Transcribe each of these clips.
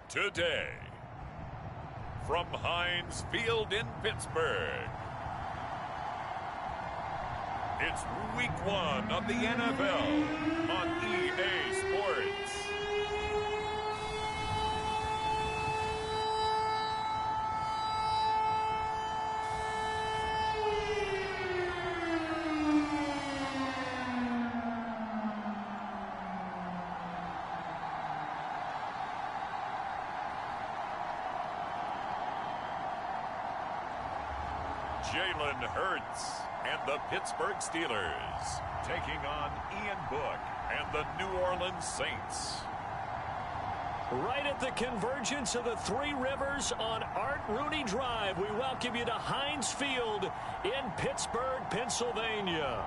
today. From Heinz Field in Pittsburgh, it's Week 1 of the NFL on EA Sports. Jalen Hurts and the Pittsburgh Steelers taking on Ian Book and the New Orleans Saints. Right at the convergence of the Three Rivers on Art Rooney Drive, we welcome you to Heinz Field in Pittsburgh, Pennsylvania.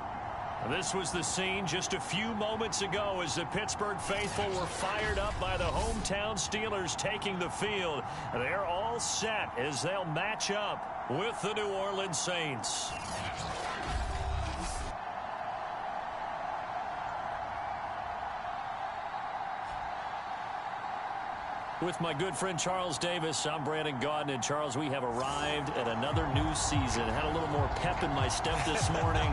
This was the scene just a few moments ago as the Pittsburgh faithful were fired up by the hometown Steelers taking the field. They're all set as they'll match up with the New Orleans Saints. With my good friend Charles Davis, I'm Brandon Gaudin. And Charles, we have arrived at another new season. Had a little more pep in my step this morning.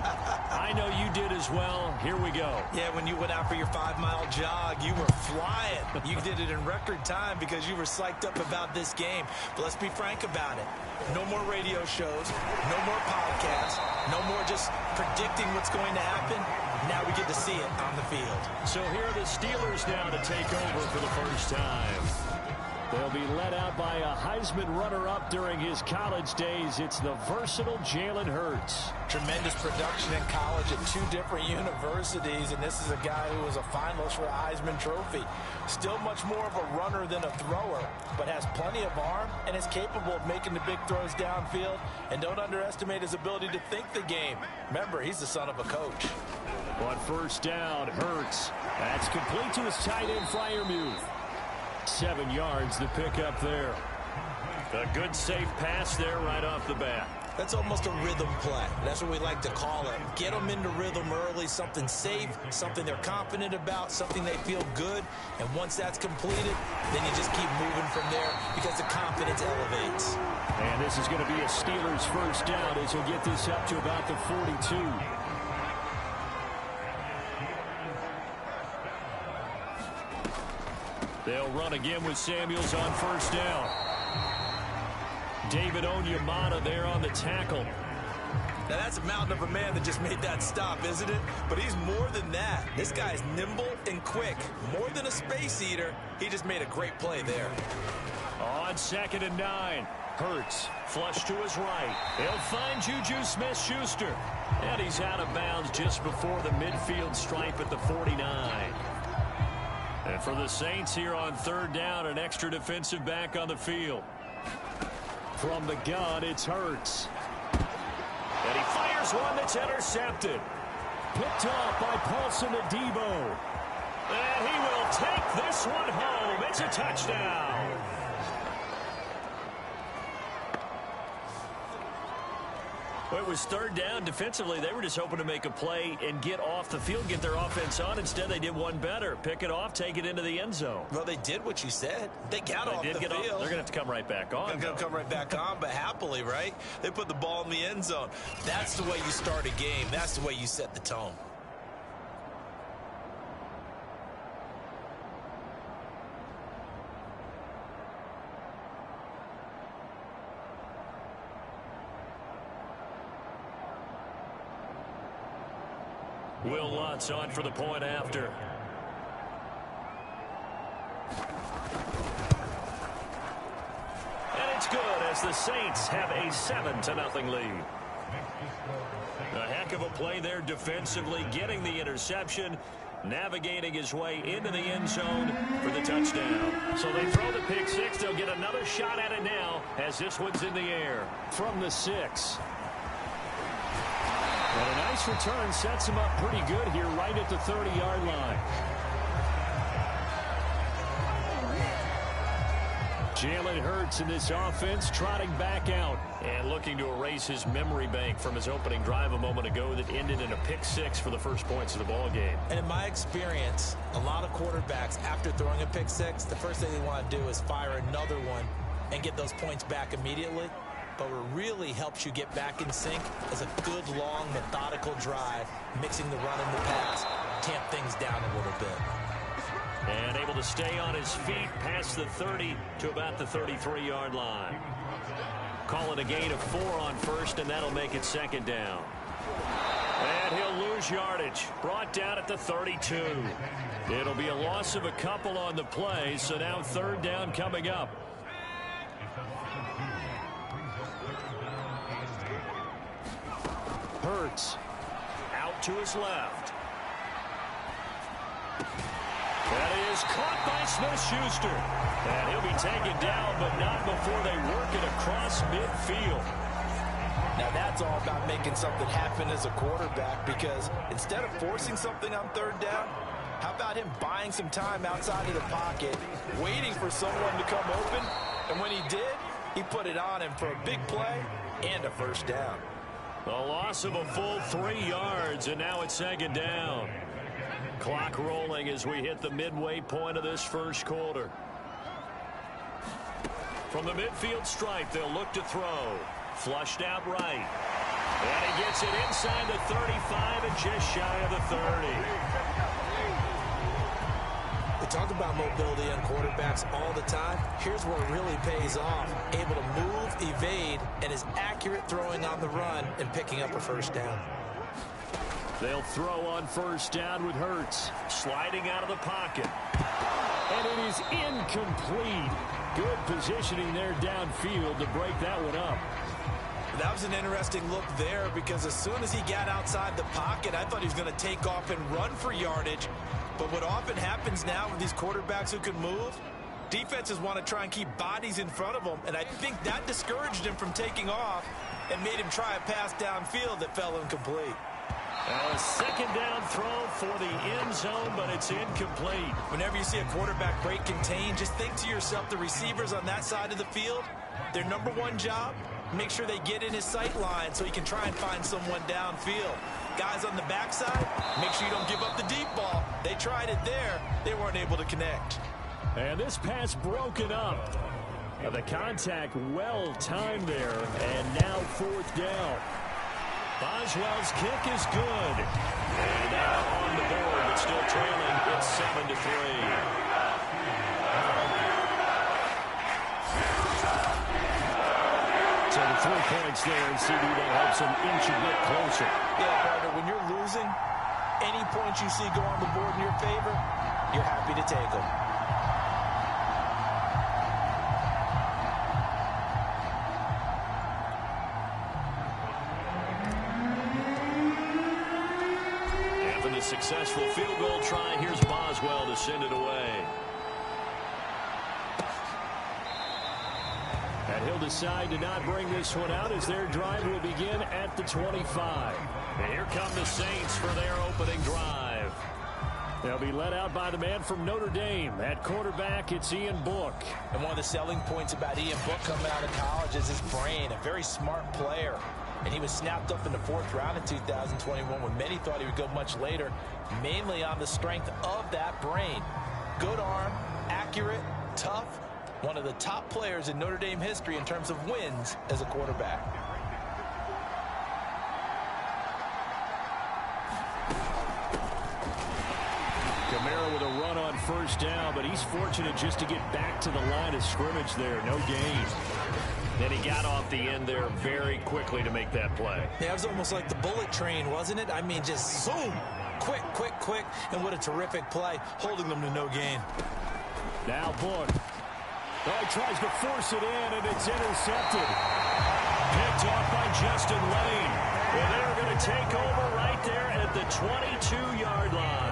I know you did as well. Here we go. Yeah, when you went out for your 5-mile jog, you were flying. You did it in record time because you were psyched up about this game. But let's be frank about it. No more radio shows, no more podcasts, no more just predicting what's going to happen. Now we get to see it on the field. So here are the Steelers now to take over for the first time. They'll be led out by a Heisman runner-up during his college days. It's the versatile Jalen Hurts. Tremendous production in college at 2 different universities, and this is a guy who was a finalist for a Heisman Trophy. Still much more of a runner than a thrower, but has plenty of arm and is capable of making the big throws downfield. And don't underestimate his ability to think the game. Remember, he's the son of a coach. On first down, Hurts. That's complete to his tight end, Freiermuth. 7 yards to pick up there. A good safe pass there right off the bat. That's almost a rhythm play. That's what we like to call it. Get them into rhythm early, something safe, something they're confident about, something they feel good. And once that's completed, then you just keep moving from there because the confidence elevates. And this is going to be a Steelers first down as he'll get this up to about the 42. They'll run again with Samuels on first down. David Onyemata there on the tackle. Now that's a mountain of a man that just made that stop, isn't it? But he's more than that. This guy's nimble and quick. More than a space eater. He just made a great play there. On 2nd and 9. Hurts flush to his right. He'll find Juju Smith-Schuster. And he's out of bounds just before the midfield stripe at the 49. And for the Saints here on 3rd down, an extra defensive back on the field. From the gun, it's Hurts. And he fires one that's intercepted. Picked off by Paulson Adebo. And he will take this one home. It's a touchdown. Well, it was 3rd down. Defensively, they were just hoping to make a play and get off the field, get their offense on. Instead, they did one better. Pick it off, take it into the end zone. Well, they did what you said. They got off the field. They're going to have to come right back on. They're going to come right back on, but happily, right? They put the ball in the end zone. That's the way you start a game. That's the way you set the tone. Will Lutz on for the point after. And it's good as the Saints have a 7-0 lead. A heck of a play there defensively, getting the interception, navigating his way into the end zone for the touchdown. So they throw the pick six. They'll get another shot at it now as this one's in the air from the 6. And a nice return sets him up pretty good here right at the 30-yard line. Jalen Hurts in this offense trotting back out and looking to erase his memory bank from his opening drive a moment ago that ended in a pick six for the first points of the ball game. And in my experience, a lot of quarterbacks, after throwing a pick six, the first thing they want to do is fire another one and get those points back immediately. But what really helps you get back in sync is a good, long, methodical drive, mixing the run and the pass, tamp things down a little bit. And able to stay on his feet past the 30 to about the 33-yard line. Call it a gain of 4 on first, and that'll make it second down. And he'll lose yardage. Brought down at the 32. It'll be a loss of a couple on the play, so now third down coming up. Hurts out to his left. That is caught by Smith-Schuster. And he'll be taken down, but not before they work it across midfield. Now that's all about making something happen as a quarterback, because instead of forcing something on third down, how about him buying some time outside of the pocket, waiting for someone to come open, and when he did, he put it on him for a big play and a first down. A loss of a full 3 yards, and now it's second down. Clock rolling as we hit the midway point of this first quarter. From the midfield stripe, they'll look to throw. Flushed out right. And he gets it inside the 35 and just shy of the 30. We talk about mobility on quarterbacks all the time. Here's where it really pays off. Able to move, evade, and is accurate throwing on the run and picking up a first down. They'll throw on first down with Hurts. Sliding out of the pocket. And it is incomplete. Good positioning there downfield to break that one up. That was an interesting look there, because as soon as he got outside the pocket, I thought he was going to take off and run for yardage. But what often happens now with these quarterbacks who can move, defenses want to try and keep bodies in front of them, and I think that discouraged him from taking off and made him try a pass downfield that fell incomplete. A second down throw for the end zone, but it's incomplete. Whenever you see a quarterback break contain, just think to yourself, the receivers on that side of the field, their number one job, make sure they get in his sight line so he can try and find someone downfield. Guys on the backside, make sure you don't give up the deep ball. They tried it there. They weren't able to connect. And this pass broken up. The contact well timed there, and now fourth down. Boswell's kick is good. And now on the board, but still trailing. It's 7-3. So the 3 points there, and CD that helps him inch a bit closer. Yeah, partner, when you're losing, any points you see go on the board in your favor, you're happy to take them. Successful field goal try. Here's Boswell to send it away. And he'll decide to not bring this one out as their drive will begin at the 25. And here come the Saints for their opening drive. They'll be led out by the man from Notre Dame. At quarterback, it's Ian Book. And one of the selling points about Ian Book coming out of college is his brain. A very smart player. And he was snapped up in the 4th round in 2021 when many thought he would go much later, mainly on the strength of that brain. Good arm, accurate, tough. One of the top players in Notre Dame history in terms of wins as a quarterback. Kamara with a run on first down, but he's fortunate just to get back to the line of scrimmage there. No gain. Then he got off the end there very quickly to make that play. Yeah, it was almost like the bullet train, wasn't it? I mean, just zoom. Quick, quick, quick. And what a terrific play, holding them to no gain. Now Book. Oh, he tries to force it in, and it's intercepted. Picked off by Justin Lane. And they're going to take over right there at the 22-yard line.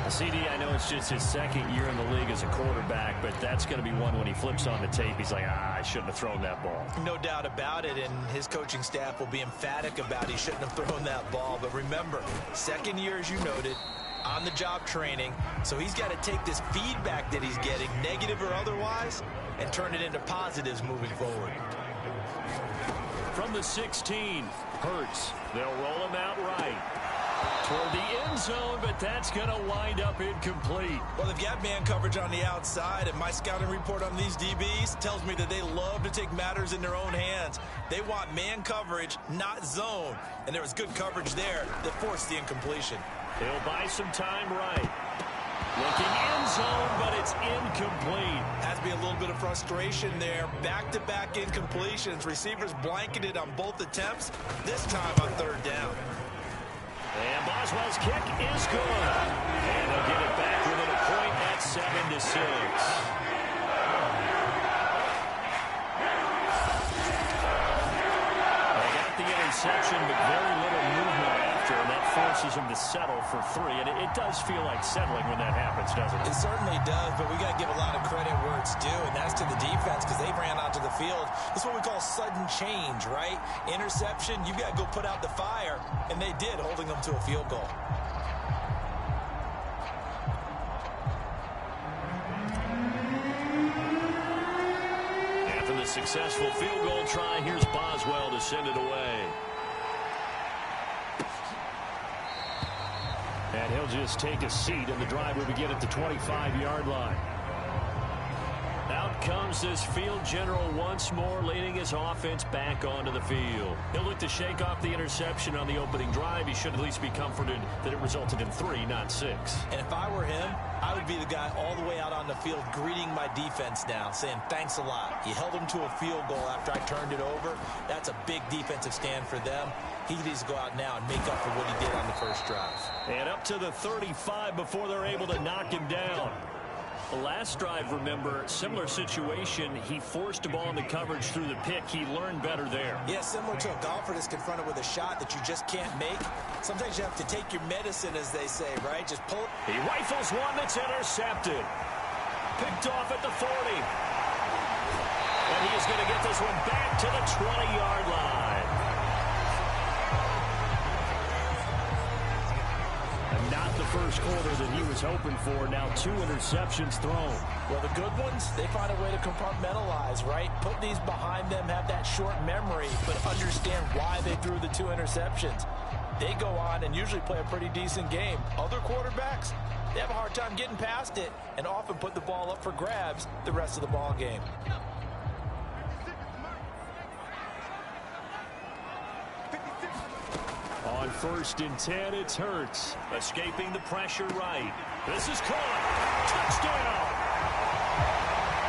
CD, I know it's just his second year in the league as a quarterback, but that's going to be one when he flips on the tape. He's like, I shouldn't have thrown that ball. No doubt about it, and his coaching staff will be emphatic about he shouldn't have thrown that ball. But remember, second year, as you noted, on-the-job training, so he's got to take this feedback that he's getting, negative or otherwise, and turn it into positives moving forward. From the 16, Hurts. They'll roll him out right toward the end zone, but that's going to wind up incomplete. Well, they've got man coverage on the outside, and my scouting report on these DBs tells me that they love to take matters in their own hands. They want man coverage, not zone, and there was good coverage there that forced the incompletion. He'll buy some time right. Looking end zone, but it's incomplete. Has to be a little bit of frustration there. Back-to-back incompletions. Receivers blanketed on both attempts, this time on third down. And Boswell's kick is good. And they'll get it back within a point at 7-6. They got the interception, but very little movement after, and that forces them to settle for 3. And it does feel like settling when that happens, doesn't it? It certainly does, but we got to give a lot of credit where it's due, and that's to the defense because they ran onto the field. This is what we call sudden change, right? Interception, you got to go put out the fire, and they did, holding them to a field goal. After the successful field goal try, here's Boswell to send it away. And he'll just take a seat, and the drive will begin at the 25-yard line. Out comes this field general once more, leading his offense back onto the field. He'll look to shake off the interception on the opening drive. He should at least be comforted that it resulted in 3, not 6. And if I were him, I would be the guy all the way out on the field greeting my defense now, saying thanks a lot. You held them to a field goal after I turned it over. That's a big defensive stand for them. He needs to go out now and make up for what he did on the first drive. And up to the 35 before they're able to knock him down. The last drive, remember, similar situation. He forced a ball in the coverage through the pick. He learned better there. Yeah, similar to a golfer that's confronted with a shot that you just can't make. Sometimes you have to take your medicine, as they say, right? Just pull it. He rifles one that's intercepted. Picked off at the 40. And he is going to get this one back to the 20-yard line. And not the first quarter that he was hoping for. Now 2 interceptions thrown. Well, the good ones, they find a way to compartmentalize, right? Put these behind them, have that short memory, but understand why they threw the 2 interceptions. They go on and usually play a pretty decent game. Other quarterbacks, they have a hard time getting past it and often put the ball up for grabs the rest of the ball game. On 1st and 10, it's Hurts. Escaping the pressure right. This is caught. Touchdown!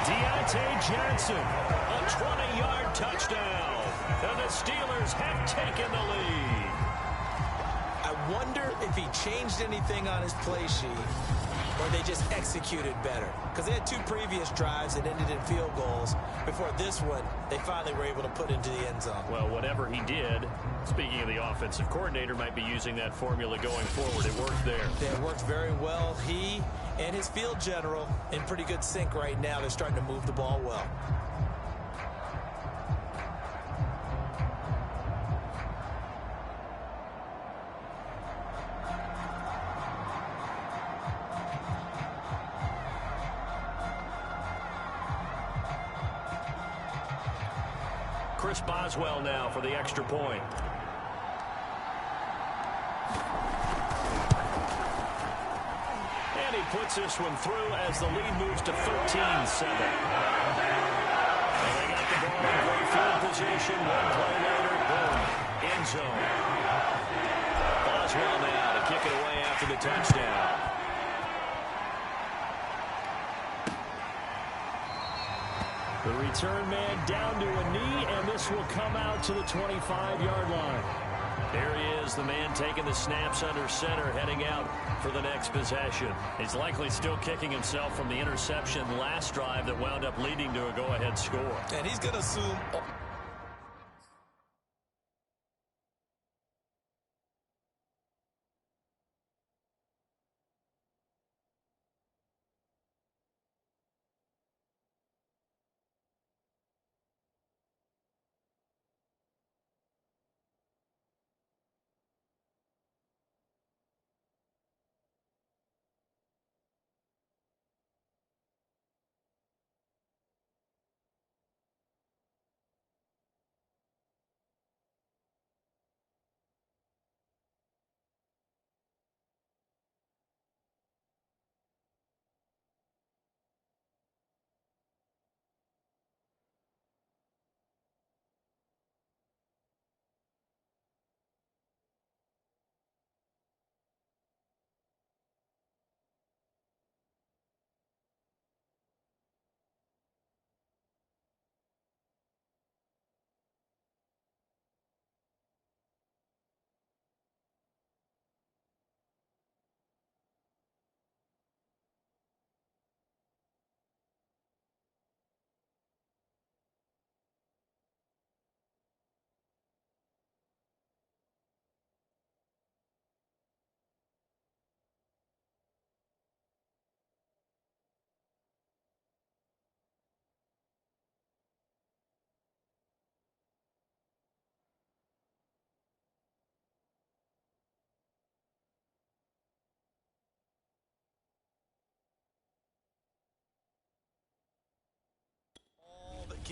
Deontay Johnson, a 20-yard touchdown. And the Steelers have taken the lead. I wonder if he changed anything on his play sheet or they just executed better. Because they had 2 previous drives that ended in field goals. Before this one, they finally were able to put into the end zone. Well, whatever he did, speaking of the offensive coordinator, might be using that formula going forward. It worked there. It worked very well. He and his field general in pretty good sync right now. They're starting to move the ball well. Chris Boswell now for the extra point. And he puts this one through as the lead moves to 13-7. And they got the ball in great field position. One play later, boom, end zone. Boswell now to kick it away after the touchdown. The return man down to a knee, and this will come out to the 25-yard line. There he is, the man taking the snaps under center, heading out for the next possession. He's likely still kicking himself from the interception last drive that wound up leading to a go-ahead score. And he's going to assume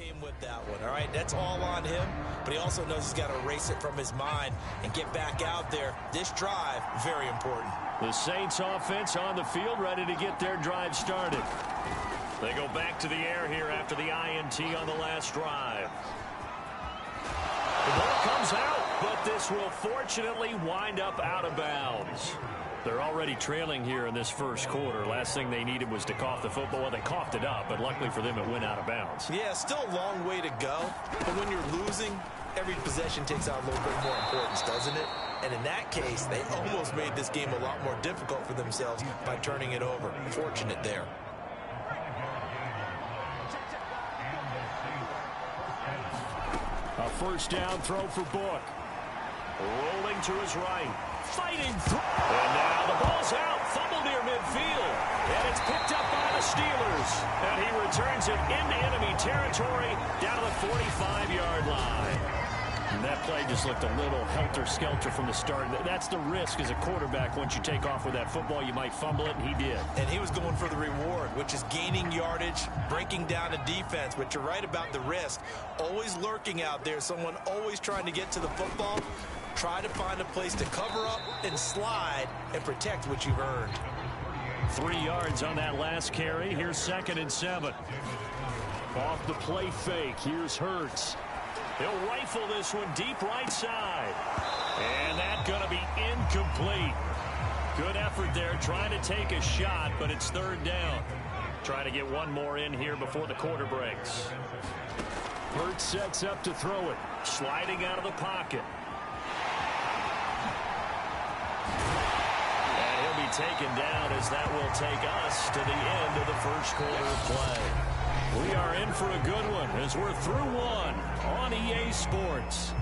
came with that one, all right? That's all on him, but he also knows he's got to erase it from his mind and get back out there. This drive, very important. The Saints offense on the field, ready to get their drive started. They go back to the air here after the INT on the last drive. The ball comes out, but this will fortunately wind up out of bounds. They're already trailing here in this first quarter. Last thing they needed was to cough the football. Well, they coughed it up, but luckily for them, it went out of bounds. Yeah, still a long way to go. But when you're losing, every possession takes on a little bit more importance, doesn't it? And in that case, they almost made this game a lot more difficult for themselves by turning it over. Fortunate there. A first down throw for Book. Rolling to his right. Fighting through. And now the ball's out. Fumble near midfield. And it's picked up by the Steelers. And he returns it into enemy territory down to the 45-yard line. And that play just looked a little helter-skelter from the start. That's the risk as a quarterback. Once you take off with that football, you might fumble it, and he did. And he was going for the reward, which is gaining yardage, breaking down a defense. But you're right about the risk. Always lurking out there, someone always trying to get to the football. Try to find a place to cover up and slide and protect what you've earned. 3 yards on that last carry. Here's 2nd and 7. Off the play fake. Here's Hurts. He'll rifle this one deep right side. And that's going to be incomplete. Good effort there trying to take a shot, but it's 3rd down. Trying to get one more in here before the quarter breaks. Hurts sets up to throw it. Sliding out of the pocket. And he'll be taken down as that will take us to the end of the first quarter of play. We are in for a good one as we're through one on EA Sports.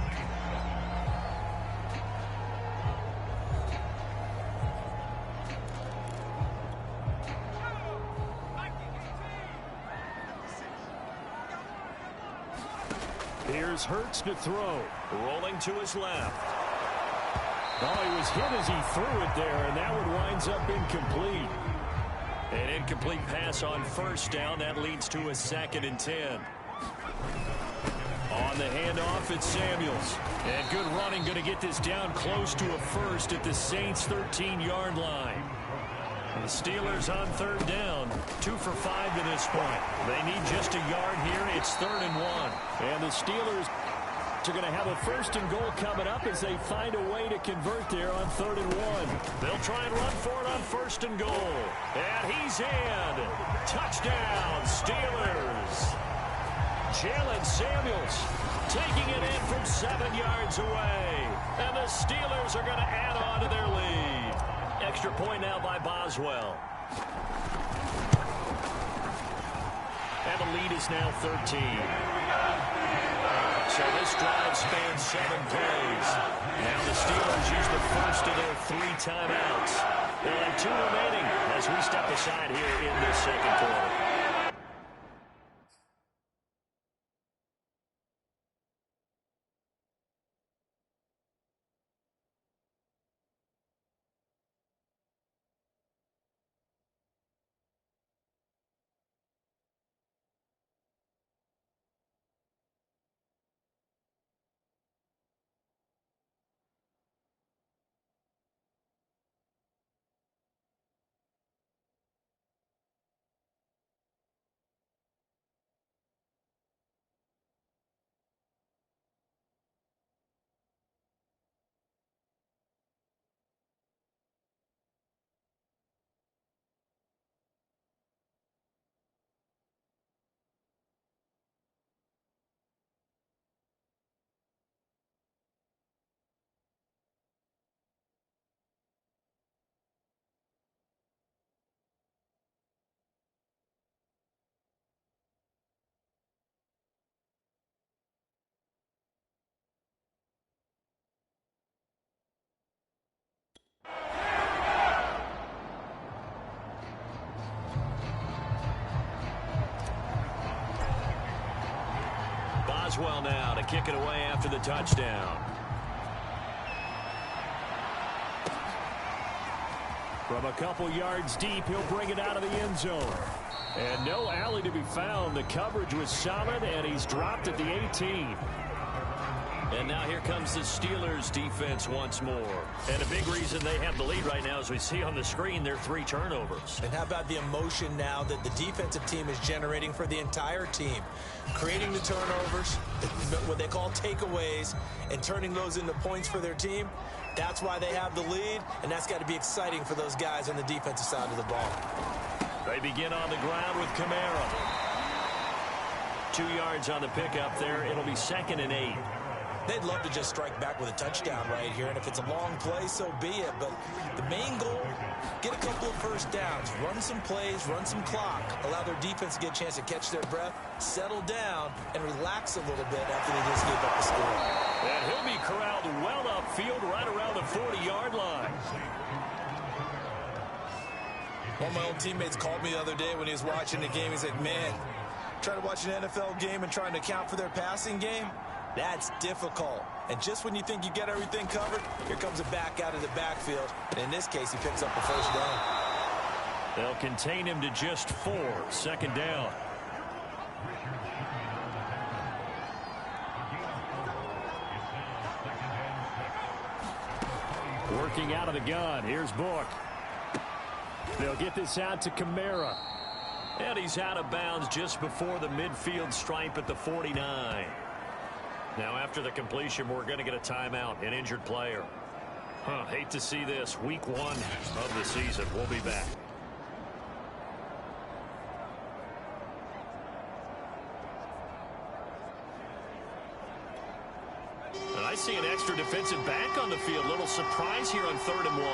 Here's Hurts to throw. Rolling to his left. Oh, he was hit as he threw it there, and that one winds up incomplete. An incomplete pass on first down. That leads to a 2nd and 10. On the handoff, it's Samuels. And good running, going to get this down close to a first at the Saints' 13-yard line. And the Steelers on 3rd down, 2 for 5 to this point. They need just a yard here. It's 3rd and 1. And the Steelers are going to have a 1st and goal coming up as they find a way to convert there on 3rd and 1. They'll try and run for it on 1st and goal. And he's in. Touchdown, Steelers. Jalen Samuels taking it in from 7 yards away. And the Steelers are going to add on to their lead. Extra point now by Boswell. And the lead is now 13. So this drive spans 7 plays. Now the Steelers use the first of their 3 timeouts. They'll have 2 remaining as we step aside here in this second quarter. Boswell now to kick it away after the touchdown. From a couple yards deep, he'll bring it out of the end zone. And no alley to be found. The coverage was solid, and he's dropped at the 18. And now here comes the Steelers defense once more. And a big reason they have the lead right now, as we see on the screen, their 3 turnovers. And how about the emotion now that the defensive team is generating for the entire team? Creating the turnovers, what they call takeaways, and turning those into points for their team. That's why they have the lead, and that's got to be exciting for those guys on the defensive side of the ball. They begin on the ground with Kamara. 2 yards on the pickup there. It'll be 2nd and 8. They'd love to just strike back with a touchdown right here, and if it's a long play, so be it. But the main goal, get a couple of first downs, run some plays, run some clock, allow their defense to get a chance to catch their breath, settle down, and relax a little bit after they just gave up a score. And he'll be corralled well upfield right around the 40-yard line. One of my old teammates called me the other day when he was watching the game. He's like, man, trying to watch an NFL game and trying to account for their passing game? That's difficult. And just when you think you get everything covered, here comes a back out of the backfield. And in this case, he picks up the first down. They'll contain him to just 4. 2nd down. Working out of the gun. Here's Book. They'll get this out to Kamara. And he's out of bounds just before the midfield stripe at the 49. Now, after the completion, we're going to get a timeout, an injured player. Hate to see this. Week 1 of the season. We'll be back. And I see an extra defensive back on the field. Little surprise here on 3rd and 1.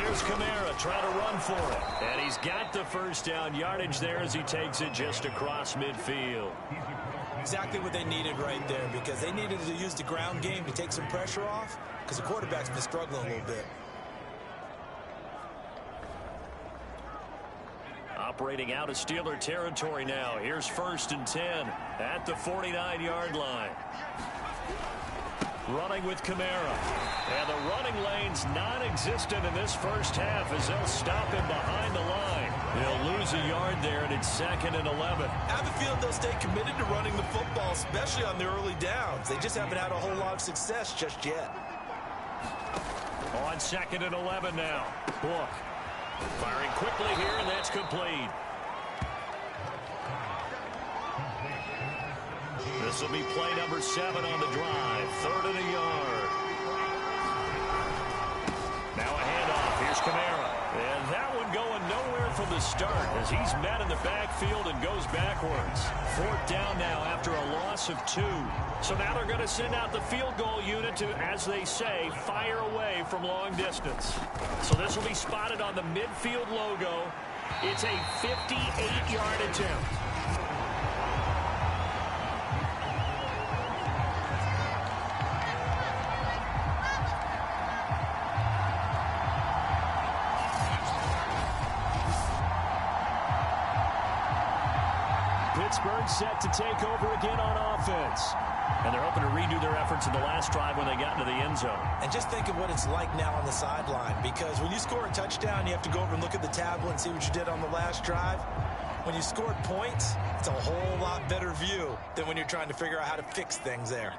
Here's Kamara trying to run for it. And he's got the first down yardage there as he takes it just across midfield. Exactly what they needed right there, because they needed to use the ground game to take some pressure off, because the quarterback's been struggling a little bit. Operating out of Steeler territory now. Here's 1st and 10 at the 49-yard line. Running with Kamara. And the running lane's non-existent in this first half as they'll stop him behind the line. He'll lose a yard there, and it's 2nd and 11. I have a feeling they'll stay committed to running the football, especially on the early downs. They just haven't had a whole lot of success just yet. On 2nd and 11 now. Book. Firing quickly here, and that's complete. This will be play number 7 on the drive. 3rd and a yard. Now a handoff. Here's Kamara. And that one going nowhere from the start as he's met in the backfield and goes backwards. 4th down now after a loss of 2. So now they're going to send out the field goal unit to, as they say, fire away from long distance. So this will be spotted on the midfield logo. It's a 58-yard attempt. Pittsburgh set to take over again on offense. And they're hoping to redo their efforts in the last drive when they got into the end zone. And just think of what it's like now on the sideline, because when you score a touchdown, you have to go over and look at the tablet and see what you did on the last drive. When you scored points, it's a whole lot better view than when you're trying to figure out how to fix things there.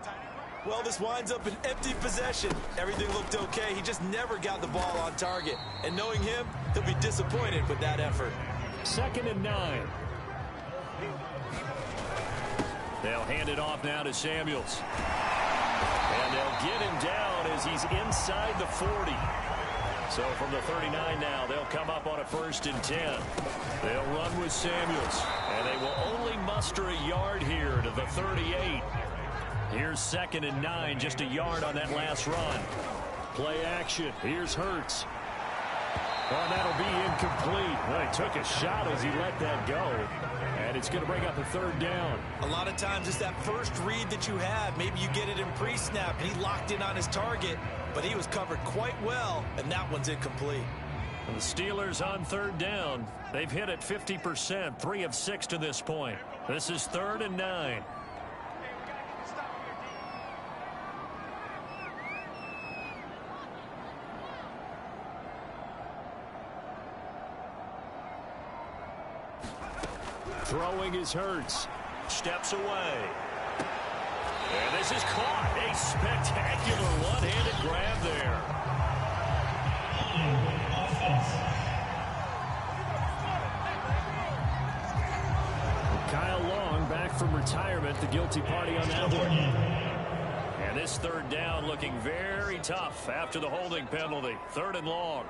Well, this winds up an empty possession. Everything looked okay. He just never got the ball on target. And knowing him, he'll be disappointed with that effort. 2nd and 9. They'll hand it off now to Samuels. And they'll get him down as he's inside the 40. So from the 39 now, they'll come up on a 1st and 10. They'll run with Samuels. And they will only muster a yard here to the 38. Here's 2nd and 9, just a yard on that last run. Play action. Here's Hurts. Well, that'll be incomplete. Well, he took a shot as he let that go. And it's going to bring up a 3rd down. A lot of times it's that first read that you have. Maybe you get it in pre-snap, and he locked in on his target, but he was covered quite well, and that one's incomplete. And the Steelers on 3rd down. They've hit it 50%, 3 of 6 to this point. This is 3rd and 9. Throwing is Hurts. Steps away. And this is caught. A spectacular one-handed grab there. Kyle Long back from retirement, the guilty party on that one. And this third down looking very tough after the holding penalty. 3rd and long.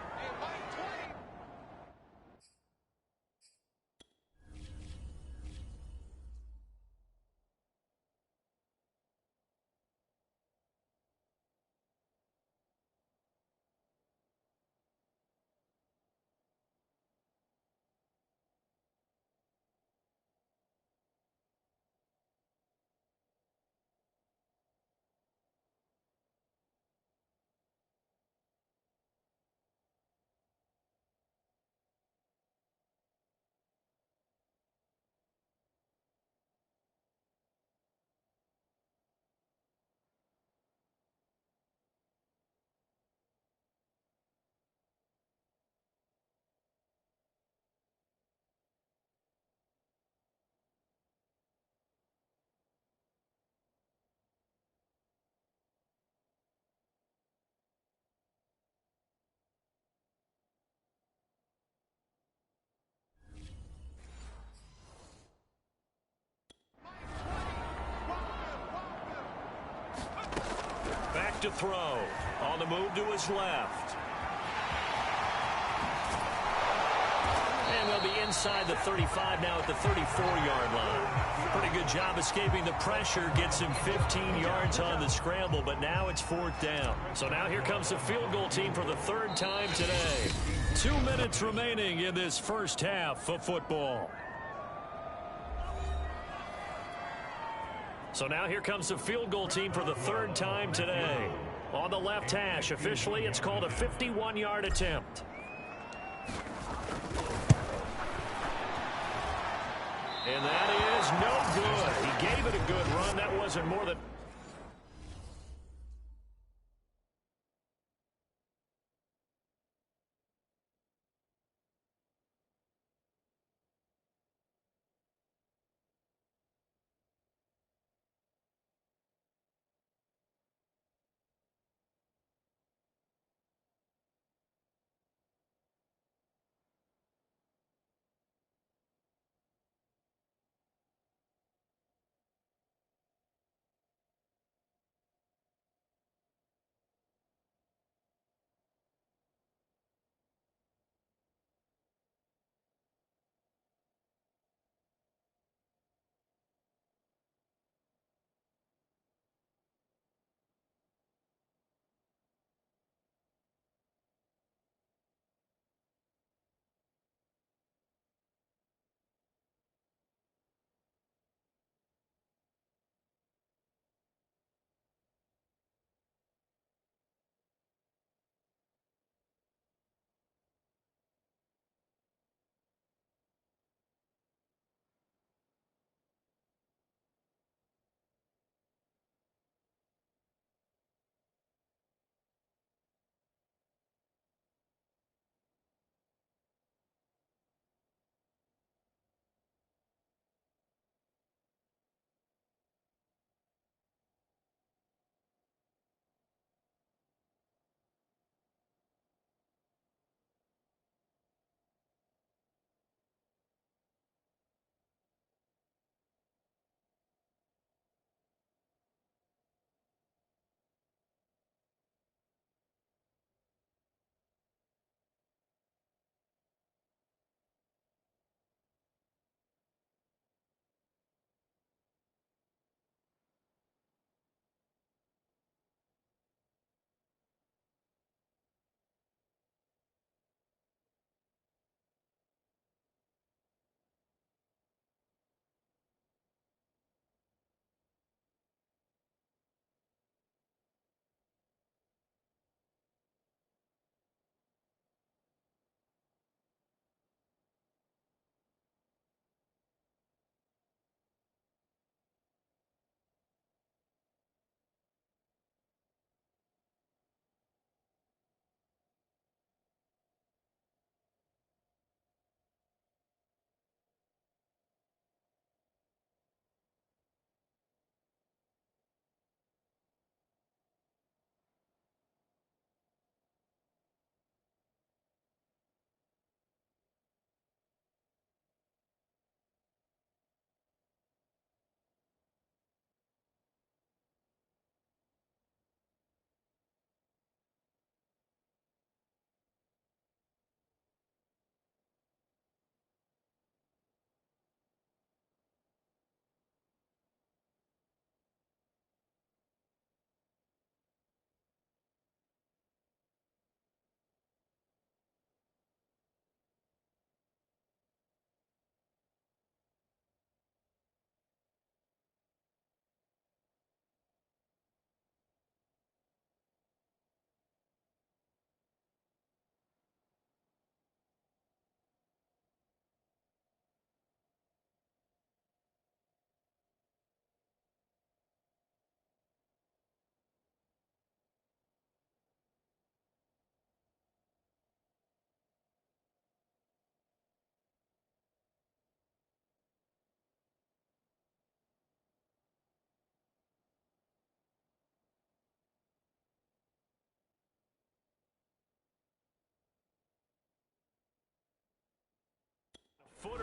Back to throw. On the move to his left. And they'll be inside the 35 now at the 34-yard line. Pretty good job escaping the pressure. Gets him 15 yards on the scramble, but now it's 4th down. So now here comes the field goal team for the 3rd time today. 2 minutes remaining in this first half of football. So now here comes the field goal team for the 3rd time today. On the left hash, officially it's called a 51-yard attempt. And that is no good. He gave it a good run. That wasn't more than...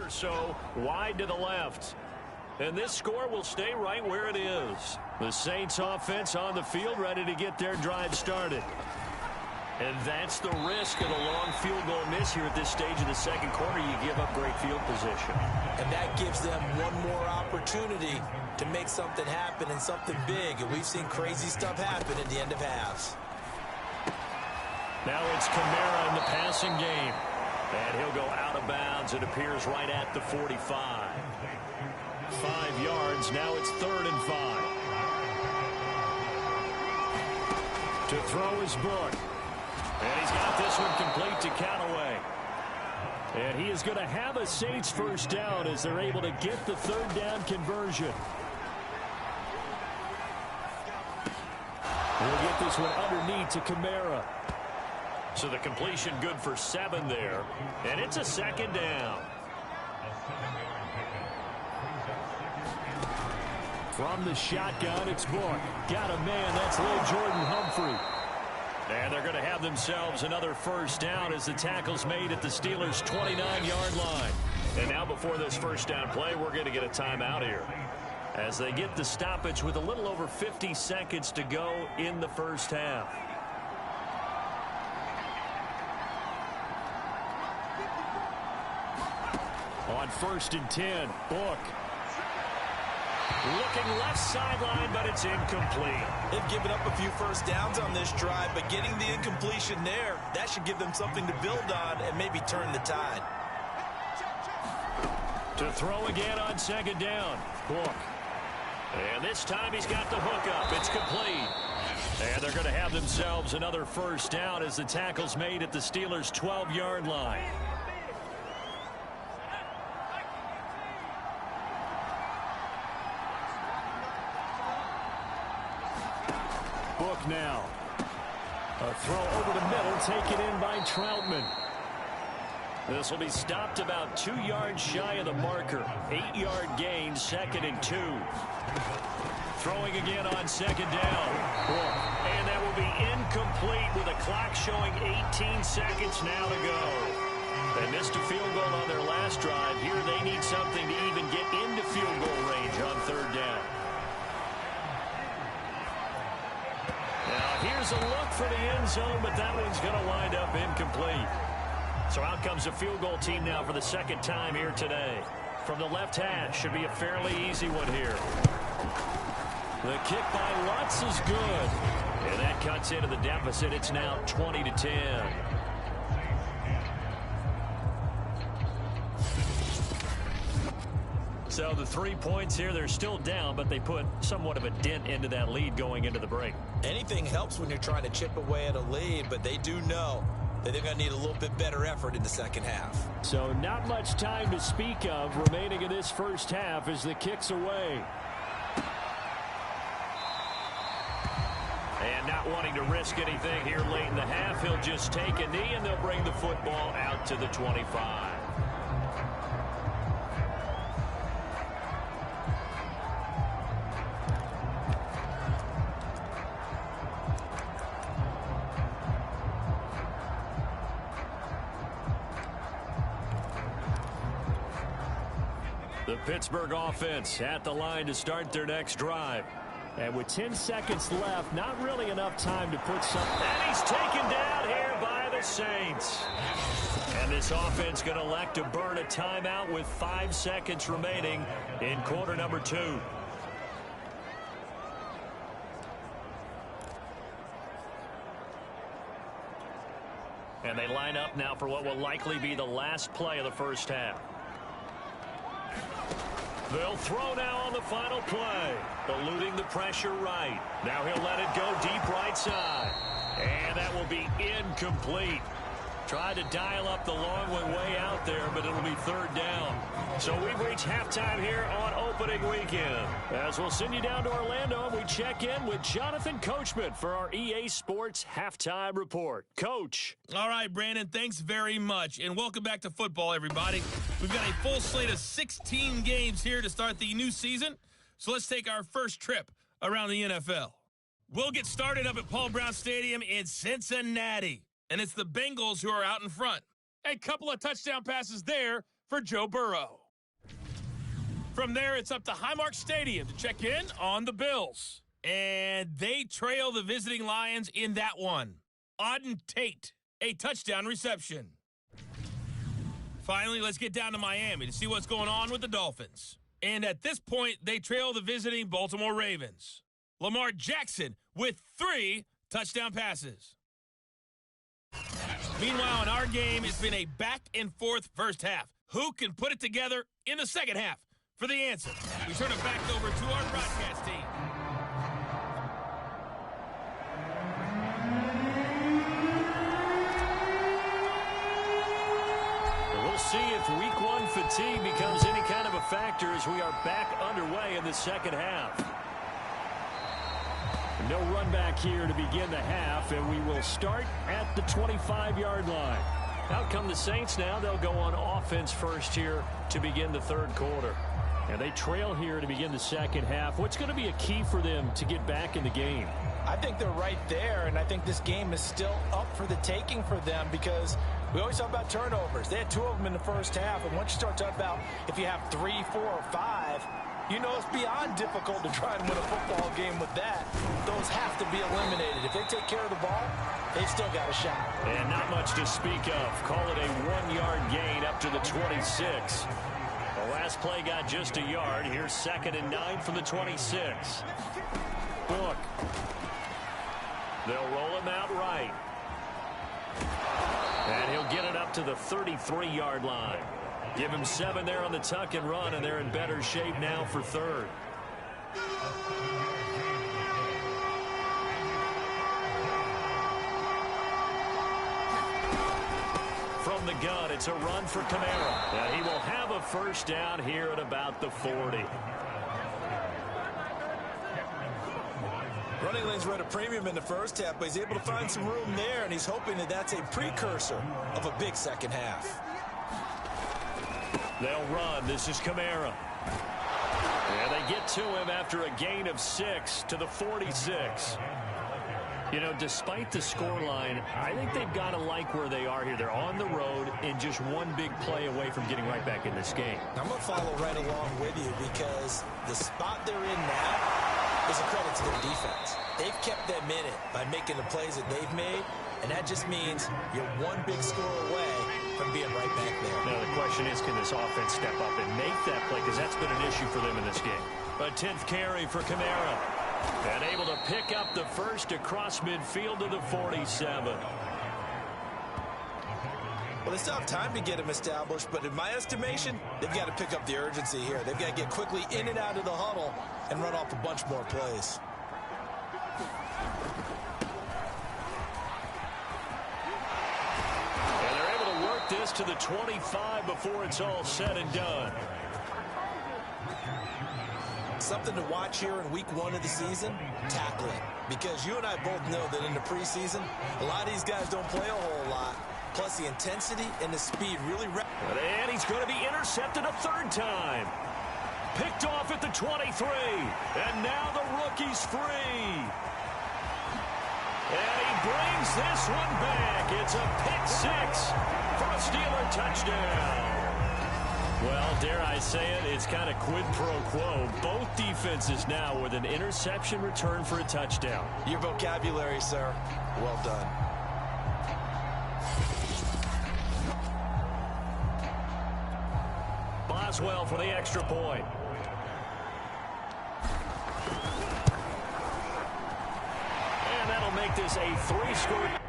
or so wide to the left. And this score will stay right where it is. The Saints offense on the field ready to get their drive started. And that's the risk of a long field goal miss here at this stage of the second quarter. You give up great field position. And that gives them one more opportunity to make something happen and something big. And we've seen crazy stuff happen at the end of halves. Now it's Kamara in the passing game. And he'll go out of bounds. It appears right at the 45. 5 yards. Now it's 3rd and 5. To throw his book. And he's got this one complete to Callaway. And he is going to have a Saints first down as they're able to get the 3rd down conversion. We'll get this one underneath to Kamara. So the completion good for 7 there. And it's a 2nd down. From the shotgun, it's Book. Got a man. That's Lil Jordan Humphrey. And they're going to have themselves another first down as the tackle's made at the Steelers' 29-yard line. And now before this first down play, we're going to get a timeout here as they get the stoppage with a little over 50 seconds to go in the first half. On 1st and 10, Book. Looking left sideline, but it's incomplete. They've given up a few first downs on this drive, but getting the incompletion there, that should give them something to build on and maybe turn the tide. To throw again on 2nd down, Book. And this time he's got the hook up. It's complete. And they're going to have themselves another first down as the tackle's made at the Steelers' 12-yard line. Book now. A throw over the middle, taken in by Troutman. This will be stopped about 2 yards shy of the marker. 8-yard gain, 2nd and 2. Throwing again on 2nd down. Book. And that will be incomplete with a clock showing 18 seconds now to go. They missed a field goal on their last drive. Here they need something to even get into field goal range on 3rd down. Here's a look for the end zone, but that one's going to wind up incomplete. So out comes the field goal team now for the 2nd time here today. From the left hash, should be a fairly easy one here. The kick by Lutz is good. And that cuts into the deficit. It's now 20-10. So the 3 points here, they're still down, but they put somewhat of a dent into that lead going into the break. Anything helps when you're trying to chip away at a lead, but they do know that they're going to need a little bit better effort in the second half. So not much time to speak of remaining in this first half as the kick's away. And not wanting to risk anything here late in the half, he'll just take a knee and they'll bring the football out to the 25. The Pittsburgh offense at the line to start their next drive. And with 10 seconds left, not really enough time to put something. And he's taken down here by the Saints. And this offense going to elect to burn a timeout with 5 seconds remaining in quarter number 2. And they line up now for what will likely be the last play of the first half. They'll throw now on the final play. Eluding the pressure right. Now he'll let it go deep right side. And that will be incomplete. Tried to dial up the long one way out there, but it'll be 3rd down. So we've reached halftime here on opening weekend. As we'll send you down to Orlando, and we check in with Jonathan Coachman for our EA Sports Halftime Report. Coach. All right, Brandon, thanks very much. And welcome back to football, everybody. We've got a full slate of 16 games here to start the new season. So let's take our first trip around the NFL. We'll get started up at Paul Brown Stadium in Cincinnati. And it's the Bengals who are out in front. A couple of touchdown passes there for Joe Burrow. From there, it's up to Highmark Stadium to check in on the Bills. And they trail the visiting Lions in that one. Auden Tate, a touchdown reception. Finally, let's get down to Miami to see what's going on with the Dolphins. And at this point, they trail the visiting Baltimore Ravens. Lamar Jackson with 3 touchdown passes. Meanwhile, in our game, it's been a back-and-forth first half. Who can put it together in the second half? For the answer, we turn it back over to our broadcast team. We'll see if week 1 fatigue becomes any kind of a factor as we are back underway in the second half. No run back here to begin the half, and we will start at the 25-yard line. Out come the Saints now. They'll go on offense first here to begin the third quarter. And they trail here to begin the second half. What's going to be a key for them to get back in the game? I think they're right there, and I think this game is still up for the taking for them because we always talk about turnovers. They had 2 of them in the first half, and once you start talking about if you have 3, 4, or 5, you know it's beyond difficult to try and win a football game with that. Those have to be eliminated. If they take care of the ball, they've still got a shot. And not much to speak of. Call it a 1-yard gain up to the 26. The last play got just a yard. Here's 2nd and 9 from the 26. Book. They'll roll him out right. And he'll get it up to the 33-yard line. Give him 7 there on the tuck and run, and they're in better shape now for third. From the gun, it's a run for Kamara. And he will have a first down here at about the 40. Running lanes were at a premium in the first half, but he's able to find some room there, and he's hoping that that's a precursor of a big second half. They'll run. This is Kamara. And they get to him after a gain of 6 to the 46. You know, despite the scoreline, I think they've got to like where they are here. They're on the road and just one big play away from getting right back in this game. I'm going to follow right along with you because the spot they're in now is a credit to their defense. They've kept them in it by making the plays that they've made, and that just means you're one big score away from being right back there. Now, the question is, can this offense step up and make that play? Because that's been an issue for them in this game. A 10th carry for Kamara. And able to pick up the first across midfield to the 47. Well, they still have time to get him established, but in my estimation, they've got to pick up the urgency here. They've got to get quickly in and out of the huddle and run off a bunch more plays. And they're able to work this to the 25 before it's all said and done. Something to watch here in week 1 of the season, tackling. Because you and I both know that in the preseason, a lot of these guys don't play a whole lot. Plus the intensity and the speed really... And he's going to be intercepted a 3rd time. Picked off at the 23. And now the rookie's free. And he brings this one back. It's a pick 6 for a Steeler touchdown. Well, dare I say it, it's kind of quid pro quo. Both defenses now with an interception return for a touchdown. Your vocabulary, sir. Well done. Boswell for the extra point. And that'll make this a 3-score...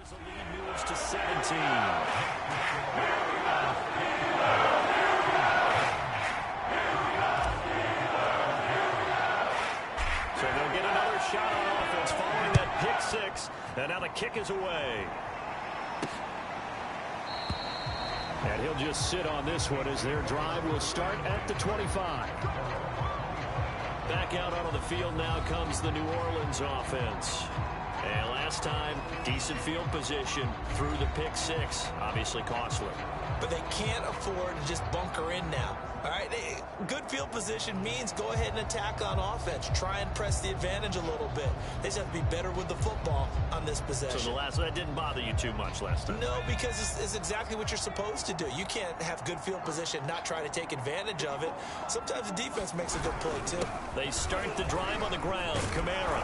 As the lead moves to 17. So they'll get another shot on offense following that pick six. And now the kick is away. And he'll just sit on this one as their drive will start at the 25. Back out onto the field now comes the New Orleans offense. And last time, decent field position through the pick six. Obviously costly. But they can't afford to just bunker in now. All right, good field position means go ahead and attack on offense. Try and press the advantage a little bit. They just have to be better with the football on this possession. So that didn't bother you too much last time? No, because it's exactly what you're supposed to do. You can't have good field position, not try to take advantage of it. Sometimes the defense makes a good play, too. They start the drive on the ground. Kamara.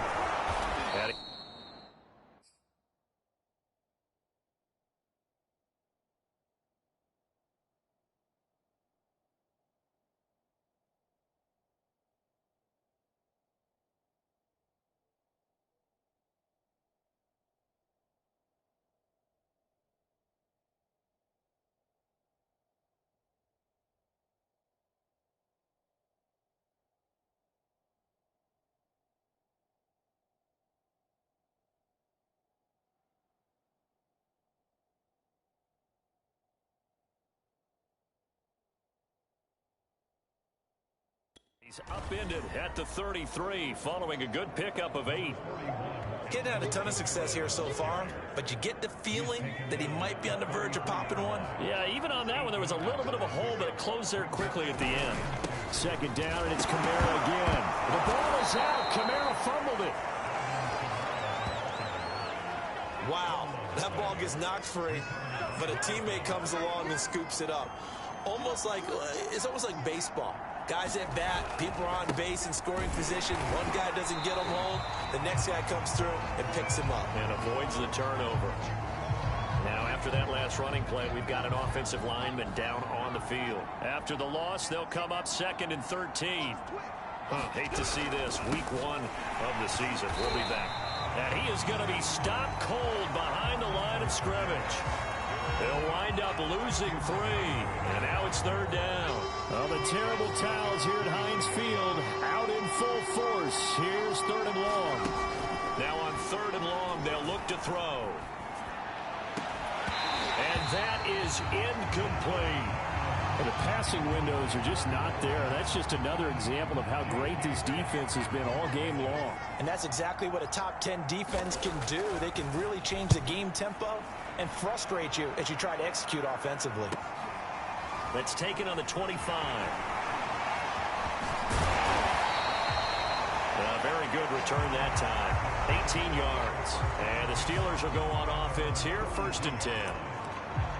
He's upended at the 33 following a good pickup of 8. Getting had a ton of success here so far, but you get the feeling that he might be on the verge of popping one. Yeah, even on that one, there was a little bit of a hole, but it closed there quickly at the end. Second down, and it's Kamara again. The ball is out. Kamara fumbled it. Wow, that ball gets knocked free, but a teammate comes along and scoops it up. It's almost like baseball. Guys at bat, people are on base in scoring position. One guy doesn't get him home. The next guy comes through and picks him up. And avoids the turnover. Now, after that last running play, we've got an offensive lineman down on the field. After the loss, they'll come up 2nd and 13. Hate to see this. Week 1 of the season. We'll be back. And he is going to be stopped cold behind the line of scrimmage. They'll wind up losing 3, and now it's 3rd down. Oh, the terrible towels here at Heinz Field out in full force. Here's 3rd and long. Now on 3rd and long, they'll look to throw. And that is incomplete. And the passing windows are just not there. That's just another example of how great this defense has been all game long. And that's exactly what a top 10 defense can do. They can really change the game tempo and frustrate you as you try to execute offensively. That's taken on the 25. Very good return that time. 18 yards. And the Steelers will go on offense here, 1st and 10.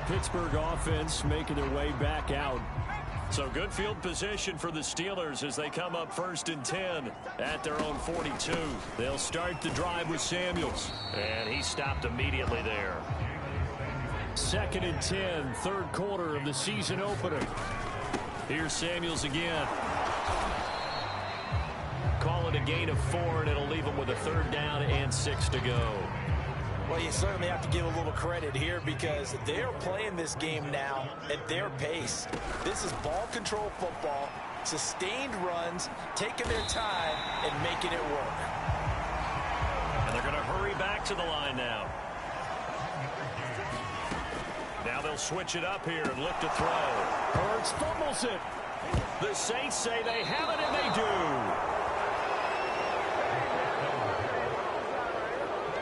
Pittsburgh offense making their way back out. So good field position for the Steelers as they come up 1st and 10 at their own 42. They'll start the drive with Samuels. And he stopped immediately there. 2nd and 10, 3rd quarter of the season opener. Here's Samuels again. Call it a gain of 4, and it'll leave them with a 3rd down and 6 to go. Well, you certainly have to give a little credit here because they're playing this game now at their pace. This is ball control football, sustained runs, taking their time, and making it work. And they're going to hurry back to the line now. Now they'll switch it up here and look to throw. Hurts fumbles it. The Saints say they have it, and they do.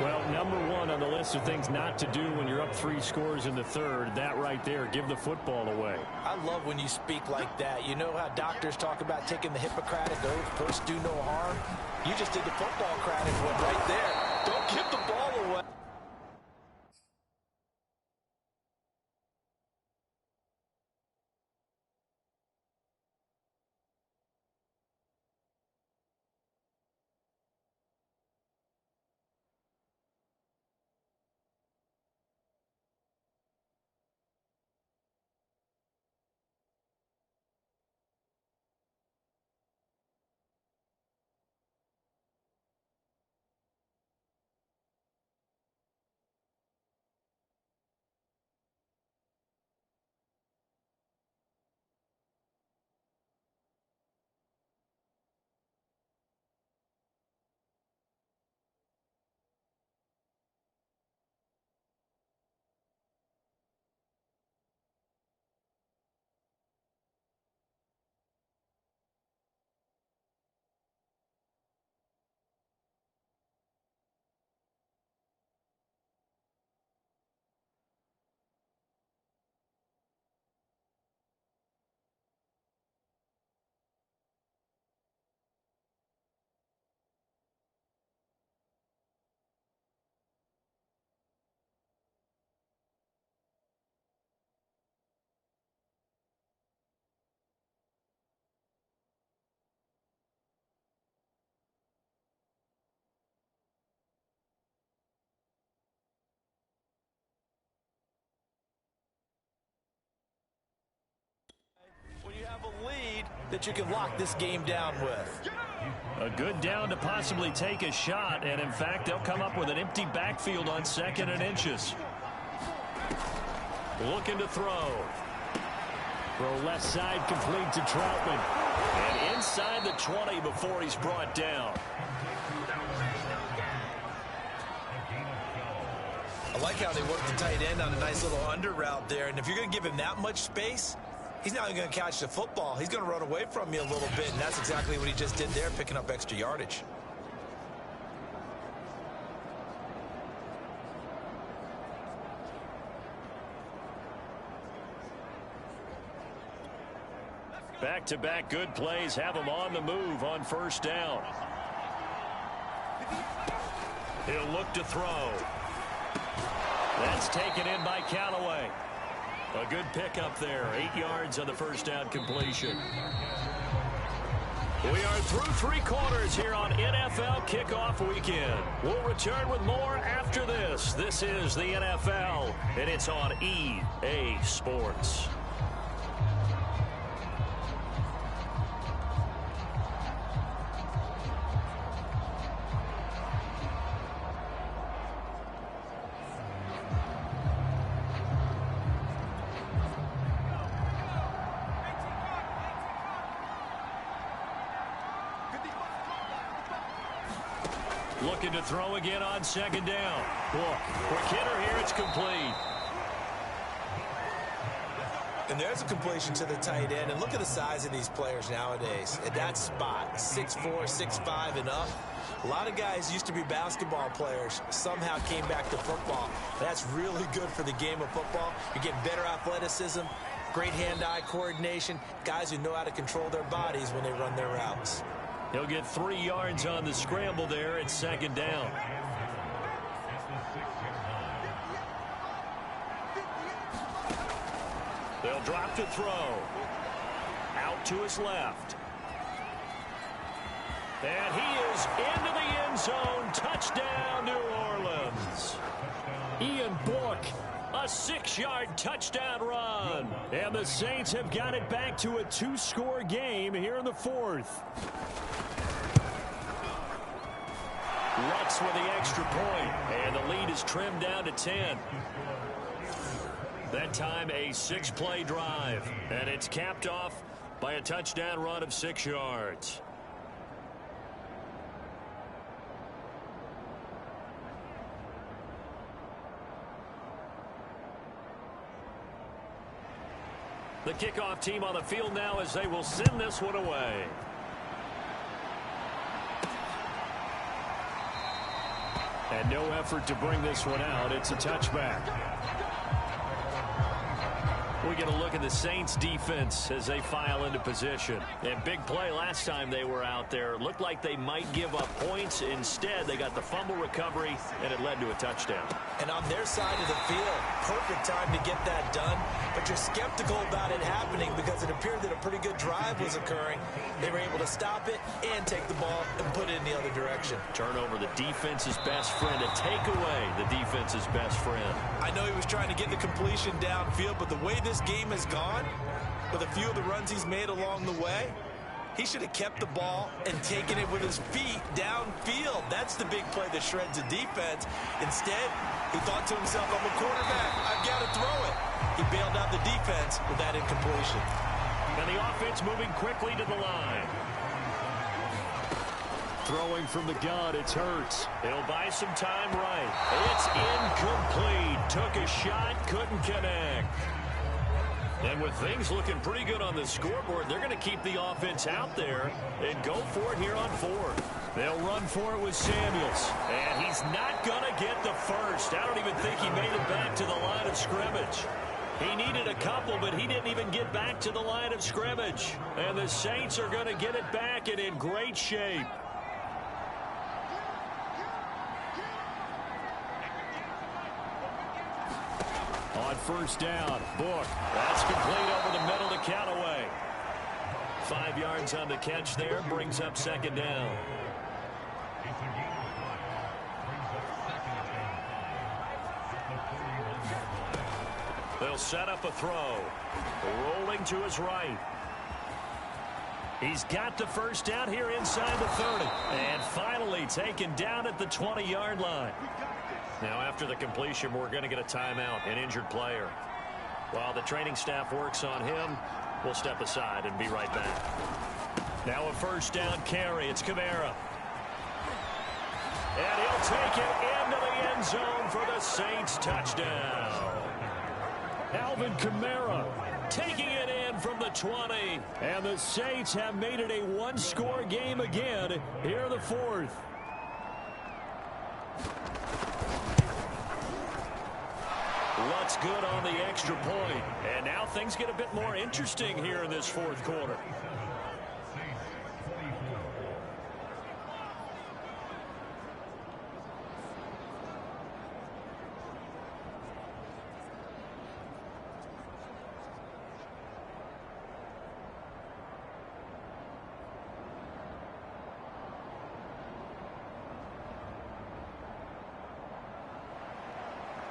Well, number 1 on the list of things not to do when you're up 3 scores in the 3rd, that right there, give the football away. I love when you speak like that. You know how doctors talk about taking the Hippocratic oath, first do no harm? You just did the football Cratic one right there. Don't give the ball away. that you can lock this game down with. A good down to possibly take a shot, and in fact, they'll come up with an empty backfield on 2nd and inches. Looking to throw. Throw left side, complete to Troutman. And inside the 20 before he's brought down. I like how they work the tight end on a nice little under route there. And if you're going to give him that much space, he's not going to catch the football. He's going to run away from you a little bit, and that's exactly what he just did there, picking up extra yardage. Back-to-back good plays have him on the move on 1st down. He'll look to throw. That's taken in by Callaway. A good pickup there. 8 yards on the 1st down completion. We are through 3 quarters here on NFL Kickoff Weekend. We'll return with more after this. This is the NFL, and it's on EA Sports. Looking to throw again on 2nd down. Look, quick hitter here, it's complete. And there's a completion to the tight end. And look at the size of these players nowadays. At that spot, 6'4", 6'5", and up. A lot of guys used to be basketball players, somehow came back to football. That's really good for the game of football. You're getting better athleticism, great hand-eye coordination, guys who know how to control their bodies when they run their routes. He'll get 3 yards on the scramble there at 2nd down. They'll drop to throw. Out to his left. And he is into the end zone. Touchdown, New Orleans. Ian Book, a 6-yard touchdown run. And the Saints have got it back to a 2-score game here in the 4th. Lutz with the extra point, and the lead is trimmed down to 10. That time a 6-play drive, and it's capped off by a touchdown run of 6 yards. The kickoff team on the field now as they will send this one away. And no effort to bring this one out. It's a touchback. We get a look at the Saints defense as they file into position. And big play last time they were out there. It looked like they might give up points. Instead, they got the fumble recovery, and it led to a touchdown. And on their side of the field, perfect time to get that done. But you're skeptical about it happening because it appeared that a pretty good drive was occurring. They were able to stop it and take the ball and put it in the other direction. Turnover, the defense's best friend. A takeaway, the defense's best friend. I know he was trying to get the completion downfield, but the way this game has gone, with a few of the runs he's made along the way, he should have kept the ball and taken it with his feet downfield. That's the big play that shreds the defense. Instead, he thought to himself, I'm a quarterback, I've got to throw it. He bailed out the defense with that incompletion. And the offense moving quickly to the line. Throwing from the gun, it's Hurts. He'll buy some time right. It's incomplete. Took a shot, couldn't connect. And with things looking pretty good on the scoreboard, they're going to keep the offense out there and go for it here on 4th. They'll run for it with Samuels. And he's not going to get the first. I don't even think he made it back to the line of scrimmage. He needed a couple, but he didn't even get back to the line of scrimmage. And the Saints are going to get it back and in great shape. On 1st down, Book. That's complete over the middle to Callaway. 5 yards on the catch there, brings up 2nd down. They'll set up a throw. Rolling to his right. He's got the first down here inside the 30. And finally taken down at the 20-yard line. Now after the completion, we're going to get a timeout, an injured player. While the training staff works on him, we'll step aside and be right back. Now a first down carry. It's Kamara. And he'll take it into the end zone for the Saints touchdown. Alvin Kamara taking it in from the 20. And the Saints have made it a one-score game again here in the fourth. What's good on the extra point. And now things get a bit more interesting here in this fourth quarter.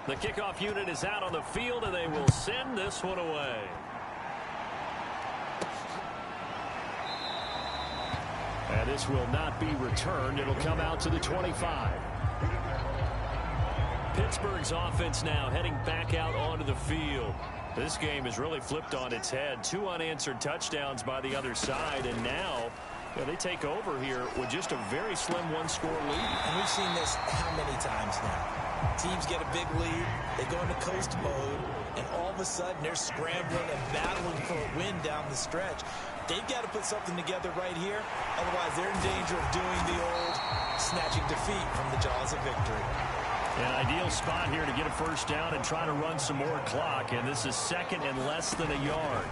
The kickoff unit is out on the field, and they will send this one away. And this will not be returned. It'll come out to the 25. Pittsburgh's offense now heading back out onto the field. This game is really flipped on its head. 2 unanswered touchdowns by the other side, and now they take over here with just a very slim one-score lead. And we've seen this how many times now? Teams get a big lead, they go into coast mode, and all of a sudden they're scrambling and battling for a win down the stretch. They've got to put something together right here, otherwise they're in danger of doing the old snatching defeat from the jaws of victory. An ideal spot here to get a first down and try to run some more clock, and this is second and less than a yard.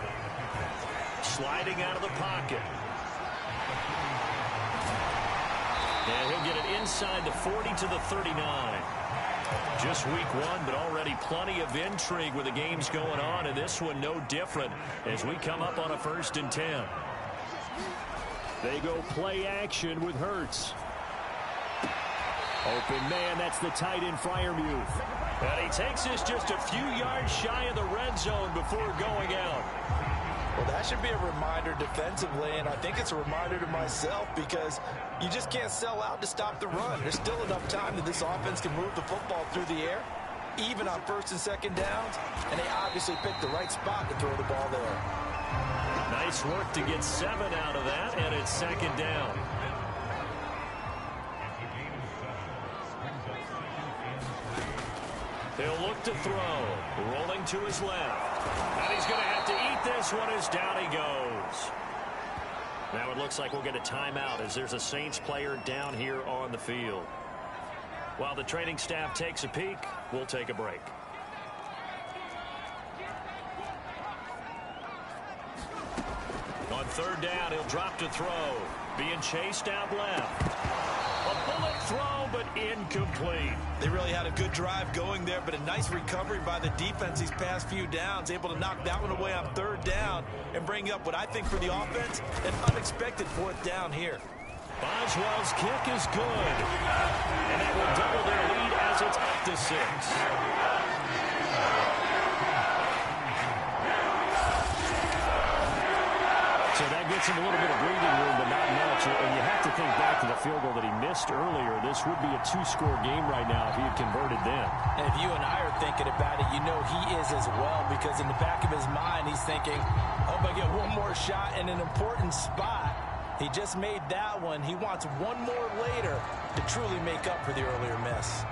Sliding out of the pocket. And he'll get it inside the 40 to the 39. Just week one, but already plenty of intrigue with the games going on, and this one no different as we come up on a 1st and 10. They go play action with Hurts. Open man, that's the tight end Freiermuth. And he takes this just a few yards shy of the red zone before going out. Well, that should be a reminder defensively, and I think it's a reminder to myself because you just can't sell out to stop the run. There's still enough time that this offense can move the football through the air, even on 1st and 2nd downs, and they obviously picked the right spot to throw the ball there. Nice work to get 7 out of that, and it's 2nd down. He'll look to throw, rolling to his left. And he's going to have to eat this one as down he goes. Now it looks like we'll get a timeout as there's a Saints player down here on the field. While the training staff takes a peek, we'll take a break. On 3rd down, he'll drop to throw. Being chased out left. A bullet throw, but incomplete. They really had a good drive going there, but a nice recovery by the defense these past few downs, able to knock that one away on 3rd down and bring up what I think for the offense, an unexpected 4th down here. Boswell's kick is good. And that will double their lead as it's up to 6. So that gets him a little bit of breathing room, but not much. And you have to think back to the field goal that he missed earlier. This would be a 2-score game right now if he had converted then. And if you and I are thinking about it, you know he is as well, because in the back of his mind, he's thinking, hope I get one more shot in an important spot. He just made that one. He wants one more later to truly make up for the earlier miss.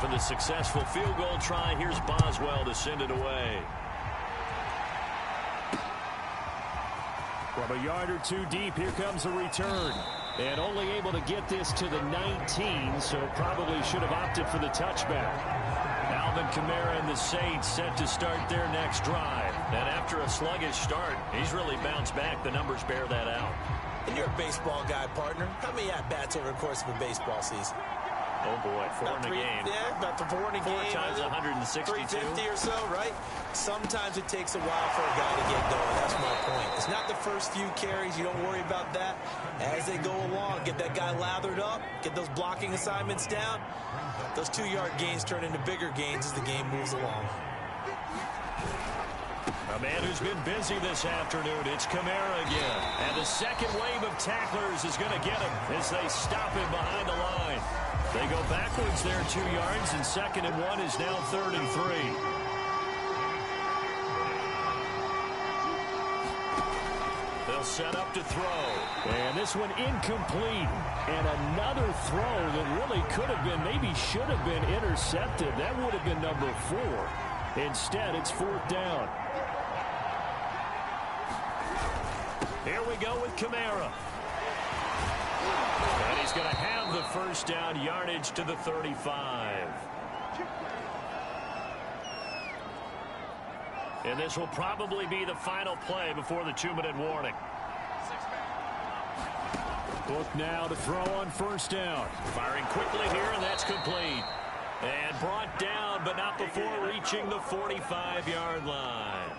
For the successful field goal try, here's Boswell to send it away. From a yard or two deep, here comes a return. And only able to get this to the 19, so probably should have opted for the touchback. Alvin Kamara and the Saints set to start their next drive. And after a sluggish start, he's really bounced back. The numbers bear that out. And you're a baseball guy, partner. How many at-bats over the course of a baseball season? Oh, boy, four in a game. Yeah, about four in a game. 4 times 162. 350 or so, right? Sometimes it takes a while for a guy to get going. That's my point. It's not the first few carries. You don't worry about that. As they go along, get that guy lathered up, get those blocking assignments down. Those 2-yard gains turn into bigger gains as the game moves along. A man who's been busy this afternoon, it's Kamara again. And the second wave of tacklers is going to get him as they stop him behind the line. They go backwards there 2 yards, and 2nd and 1 is now 3rd and 3. They'll set up to throw. And this one incomplete. And another throw that really could have been, maybe should have been intercepted. That would have been number 4. Instead, it's 4th down. Here we go with Kamara. And he's going to have the first down, yardage to the 35. And this will probably be the final play before the 2-minute warning. Book now to throw on 1st down. Firing quickly here, and that's complete. And brought down, but not before reaching the 45-yard line.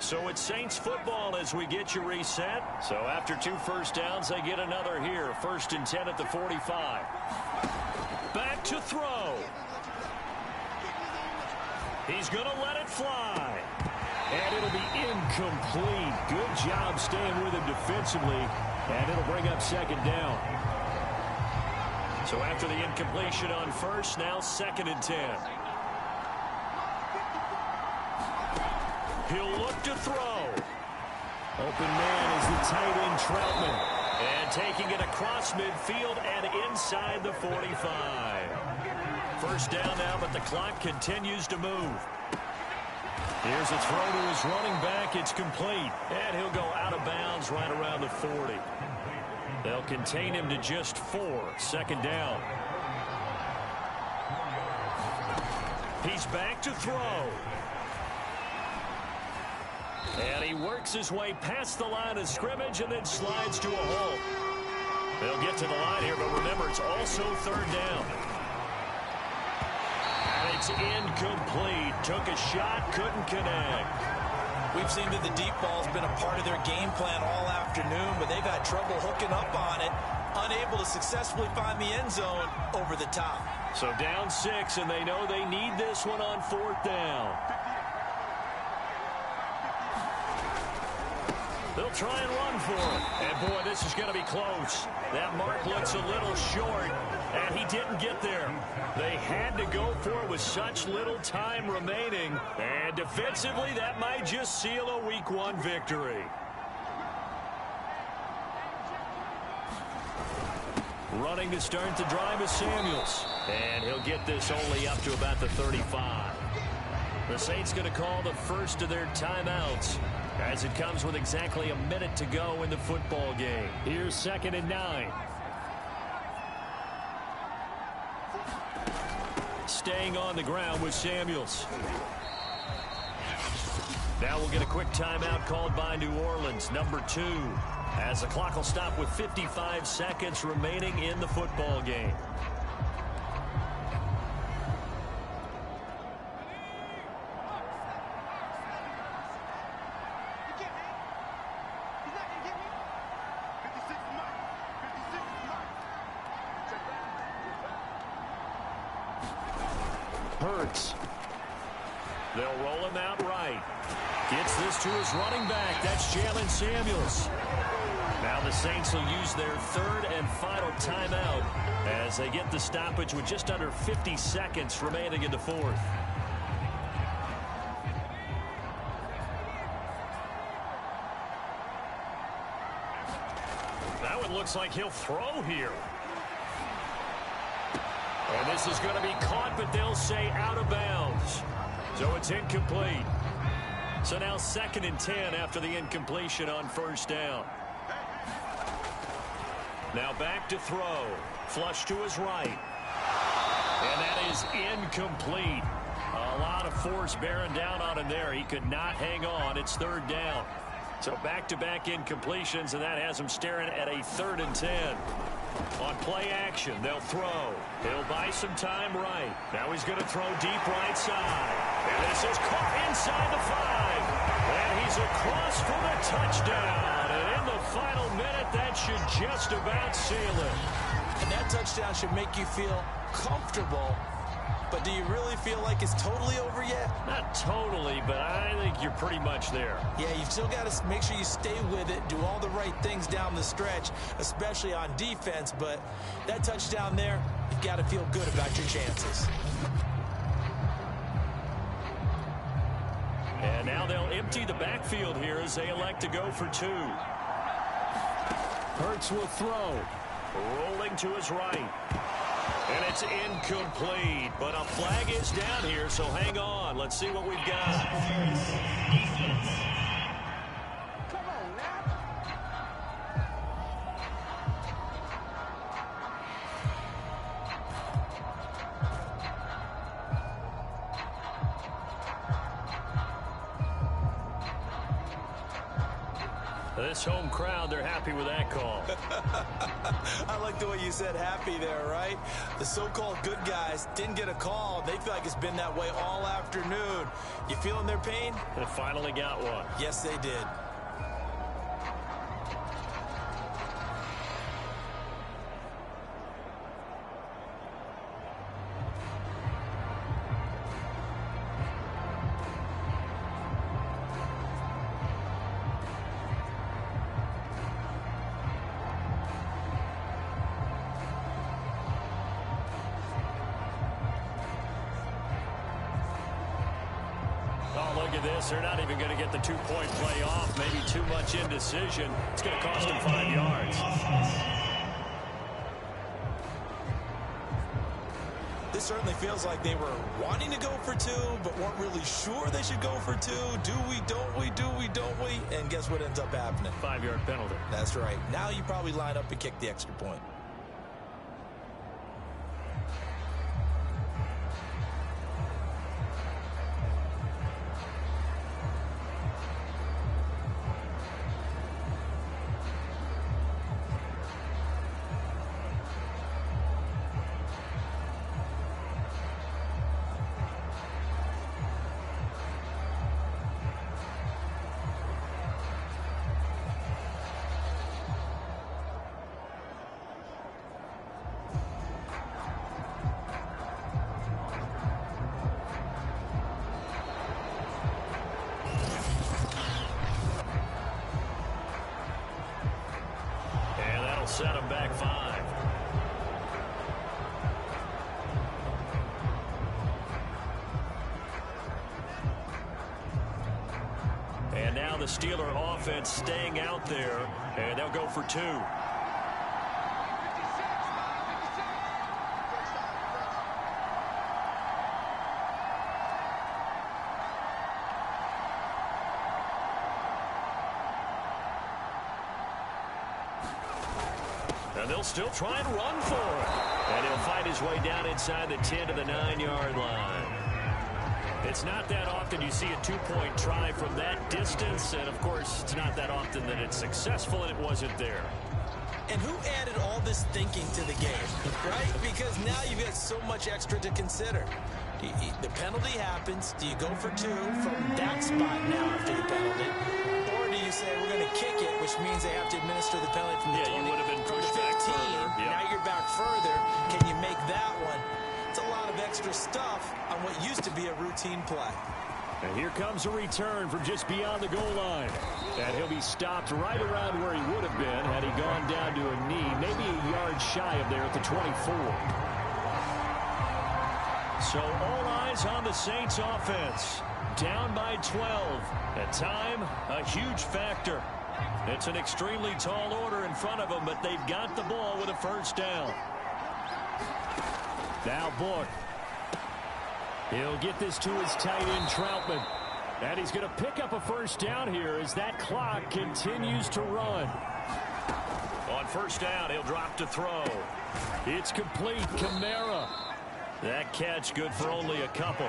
So it's Saints football as we get you reset. So after 2 first downs, they get another here. 1st and 10 at the 45. Back to throw. He's going to let it fly. And it'll be incomplete. Good job staying with him defensively. And it'll bring up 2nd down. So after the incompletion on 1st, now 2nd and 10. He'll look to throw. Open man is the tight end Troutman. And taking it across midfield and inside the 45. 1st down now, but the clock continues to move. Here's a throw to his running back. It's complete. And he'll go out of bounds right around the 40. They'll contain him to just 4. 2nd down. He's back to throw. And he works his way past the line of scrimmage and then slides to a hole. They'll get to the line here, but remember, it's also 3rd down. And it's incomplete. Took a shot, couldn't connect. We've seen that the deep ball's been a part of their game plan all afternoon, but they've had trouble hooking up on it, unable to successfully find the end zone over the top. So down 6, and they know they need this one on 4th down. They'll try and run for it. And, boy, this is going to be close. That mark looks a little short, and he didn't get there. They had to go for it with such little time remaining. And defensively, that might just seal a Week 1 victory. Running to start the drive is Samuels. And he'll get this only up to about the 35. The Saints going to call the first of their timeouts, as it comes with exactly a minute to go in the football game. Here's 2nd and 9. Staying on the ground with Samuels. Now we'll get a quick timeout called by New Orleans, number 2, as the clock will stop with 55 seconds remaining in the football game. Hurts. They'll roll him out right. Gets this to his running back. That's Jalen Samuels. Now the Saints will use their 3rd and final timeout as they get the stoppage with just under 50 seconds remaining in the 4th. That one looks like he'll throw here. And this is going to be caught, but they'll say out of bounds. So it's incomplete. So now 2nd and 10 after the incompletion on 1st down. Now back to throw. Flush to his right. And that is incomplete. A lot of force bearing down on him there. He could not hang on. It's 3rd down. So back-to-back incompletions, and that has him staring at a 3rd and 10. On play action, they'll throw. He'll buy some time right. Now he's going to throw deep right side. And this is caught inside the 5. And he's across for the touchdown. And in the final minute, that should just about seal it. And that touchdown should make you feel comfortable. But do you really feel like it's totally over yet? Not totally, but I think you're pretty much there. Yeah, you've still got to make sure you stay with it, do all the right things down the stretch, especially on defense. But that touchdown there, you've got to feel good about your chances. And now they'll empty the backfield here as they elect to go for 2. Hurts will throw. Rolling to his right. And it's incomplete, but a flag is down here, so hang on. Let's see what we've got. Come on now. This home crowd, they're happy with that call. I like the way you said happy there, right? The so-called good guys didn't get a call. They feel like it's been that way all afternoon. You feeling their pain? They finally got one. Yes, they did. Look at this. They're not even going to get the 2-point play off. Maybe too much indecision. It's going to cost them 5 yards. This certainly feels like they were wanting to go for 2, but weren't really sure they should go for 2. Do we, don't we, do we, don't we? And guess what ends up happening? 5-yard penalty. That's right. Now you probably line up and kick the extra point. Set him back 5. And now the Steeler offense staying out there, and they'll go for 2. And they'll still try and run for it. And he'll fight his way down inside the 10 to the 9-yard line. It's not that often you see a 2-point try from that distance. And, of course, it's not that often that it's successful, and it wasn't there. And who added all this thinking to the game, right? Because now you've got so much extra to consider. The penalty happens. Do you go for 2 from that spot now after the penalty? Or do you say we're going to kick it, which means they have to administer the penalty from the 20? You would have been from pushed the 15. back further. Now you're back further. Can you make that one? It's a lot of extra stuff on what used to be a routine play. And here comes a return from just beyond the goal line. And he'll be stopped right around where he would have been had he gone down to a knee, maybe a yard shy of there at the 24. So all eyes on the Saints offense. Down by 12. At time, a huge factor. It's an extremely tall order in front of them, but they've got the ball with a first down. Now Book. He'll get this to his tight end, Troutman. And he's going to pick up a first down here as that clock continues to run. On first down, he'll drop to throw. It's complete. Kamara. That catch good for only a couple.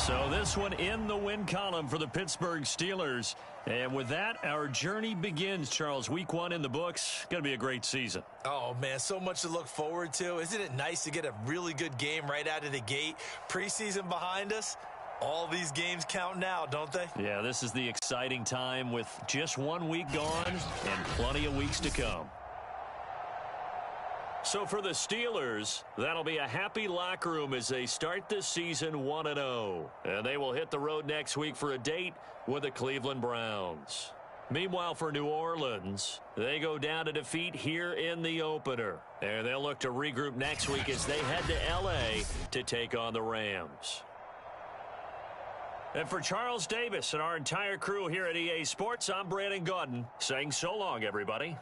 So this one in the win column for the Pittsburgh Steelers. And with that, our journey begins, Charles. Week 1 in the books. Going to be a great season. Oh, man, so much to look forward to. Isn't it nice to get a really good game right out of the gate? Preseason behind us. All these games count now, don't they? Yeah, this is the exciting time with just 1 week gone and plenty of weeks to come. So for the Steelers, that'll be a happy locker room as they start this season 1-0. And they will hit the road next week for a date with the Cleveland Browns. Meanwhile, for New Orleans, they go down to defeat here in the opener. And they'll look to regroup next week as they head to L.A. to take on the Rams. And for Charles Davis and our entire crew here at EA Sports, I'm Brandon Gaudin saying so long, everybody.